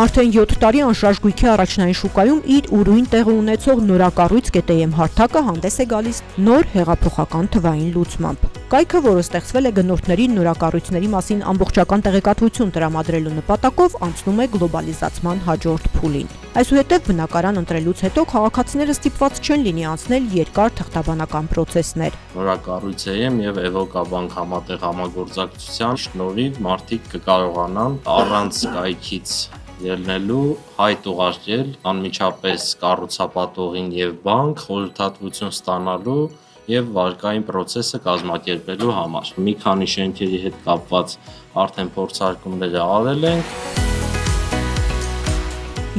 Արդեն 7 տարի անշարժ գույքի առաջնային շուկայում իր ուրույն տեղը ունեցող նորակառույց ԳՏՄ հարթակը հանդես է գալիս նոր հեղափոխական թվային լուծմամբ։ Կայքը, որը ստեղծվել է գնորդներին նորակառույցների մասին ամբողջական տեղեկատվություն տրամադրելու նպատակով, անցնում է գլոբալիզացման հաջորդ փուլին։ Այսուհետև բնակարան ընտրելուց հետո քաղաքացիները ստիպված չեն լինի անցնել երկար թղթաբանական պրոցեսներ։ Նորակառույցեմ եւ Էվոկաբանկ համատեղ համագործակցության շնորհիվ մարդիկ կկարողանան առանց կայքից ելնելու հայտ ուղարկել անմիջապես կառուցապատողին եւ բանկ խորհրդատվություն ստանալու եւ վարկային process-ը կազմակերպելու համար։ Մի քանի շենքերի հետ կապված արդեն փորձարկումները արել ենք։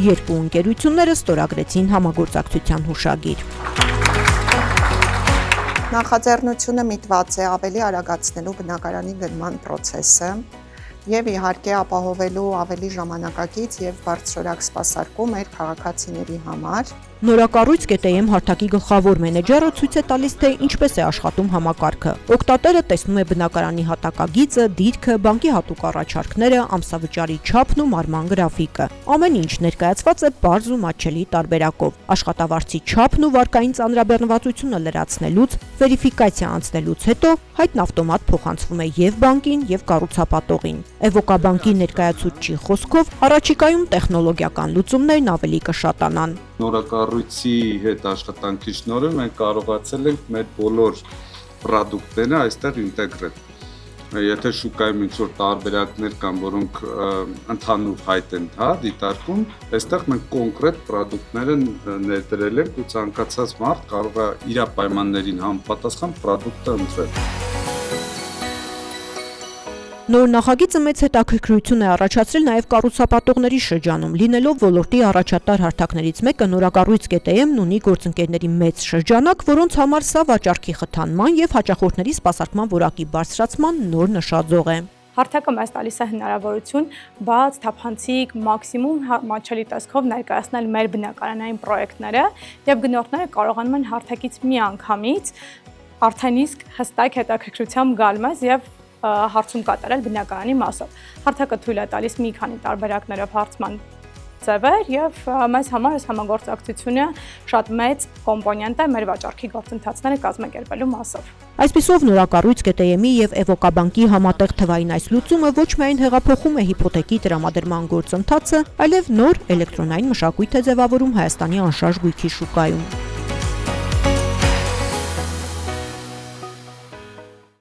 Երկու ընկերությունները ստորագրեցին համագործակցության հուշագիր։ Նախաձեռնությունը միտված է ավելի արագացնելու բնակարանի գնման process-ը եւ իհարկե ապահովելու ավելի ժամանակակից եւ բարձրորակ սպասարկում մեր քաղաքացիների համար։ Նորակառույց ԳՏՄ հարթակի գլխավոր մենեջերը ցույց է տալիս, թե ինչպես է աշխատում համակարգը։ Օգտատերը տեսնում է բնակարանի հատակագիծը, դիրքը, բանկի հատուկ առաջարկները, ամսավճարի չափն ու մարման գրաֆիկը։ Ամեն ինչ ներկայացված է պարզ ու մատչելի տարբերակով։ Աշխատավարձի չափն ու վարկային ծանրաբեռնվածությունը լրացնելուց, վերիֆիկացիա անցնելուց հետո հայտն ավտոմատ փոխանցվում է եւ բանկին, եւ կառուցապատողին։ Էվոկաբանկի ներկայացուցչի խոսքով առաջիկայում տեխնոլոգիական լուծումներն ավելի կշատանան։ Նորակառույցի հետ աշխատանքի շնորհիվ մենք կարողացել ենք մեր բոլոր պրոդուկտները այստեղ ինտեգրել։ Եթե շուկայում ինչ-որ տարբերակներ կան, որոնք ընդհանուր հայտ են դիտարկում, այստեղ մենք կոնկրետ պրոդուկտները ներդրել ենք ու ցանկացած մարդ կարող է իր պայմաններին համապատասխան պրոդուկտը ընտրել։ Նոր նախագիծը մեծ հետաքրքրություն է առաջացրել նաև կառուցապատողների շրջանում, լինելով ոլորտի առաջատար հարթակներից մեկը նորակառույց ԳՏՄ-ն ունի գործընկերների մեծ շրջանակ, որոնց համար սա վաճառքի խթանման եւ հաճախորդների սպասարկման որակի բարձրացման նոր նշաձող է։ Հարթակը մեզ տալիս է հնարավորություն բաց, թափանցիկ, մաքսիմում մատչելի տեսքով ներկայացնել մեր բնակարանային պրոյեկտները եւ գնորդները կարողանում են հարթակից մի անգամից արդեն իսկ հստակ հետաքրքրությամբ գալ մեզ եւ հարցում կատարել բնակարանի մասով։ Հարթակը թույլ է տալիս մի քանի տարբերակներով հարցման ձևեր եւ մեզ համար այս համագործակցությունը շատ մեծ կոմպոնենտ է մեր վաճառքի գործընթացները կազմակերպելու մասով։ Այսպիսով նորակառույց ԳՏՄ-ի եւ Էվոկաբանկի համատեղ թվային այս լուծումը ոչ միայն հեղափոխում է հիփոթեքի տրամադրման գործընթացը, այլև նոր էլեկտրոնային մշակույթ է ձևավորում Հայաստանի անշարժ գույքի շուկայում։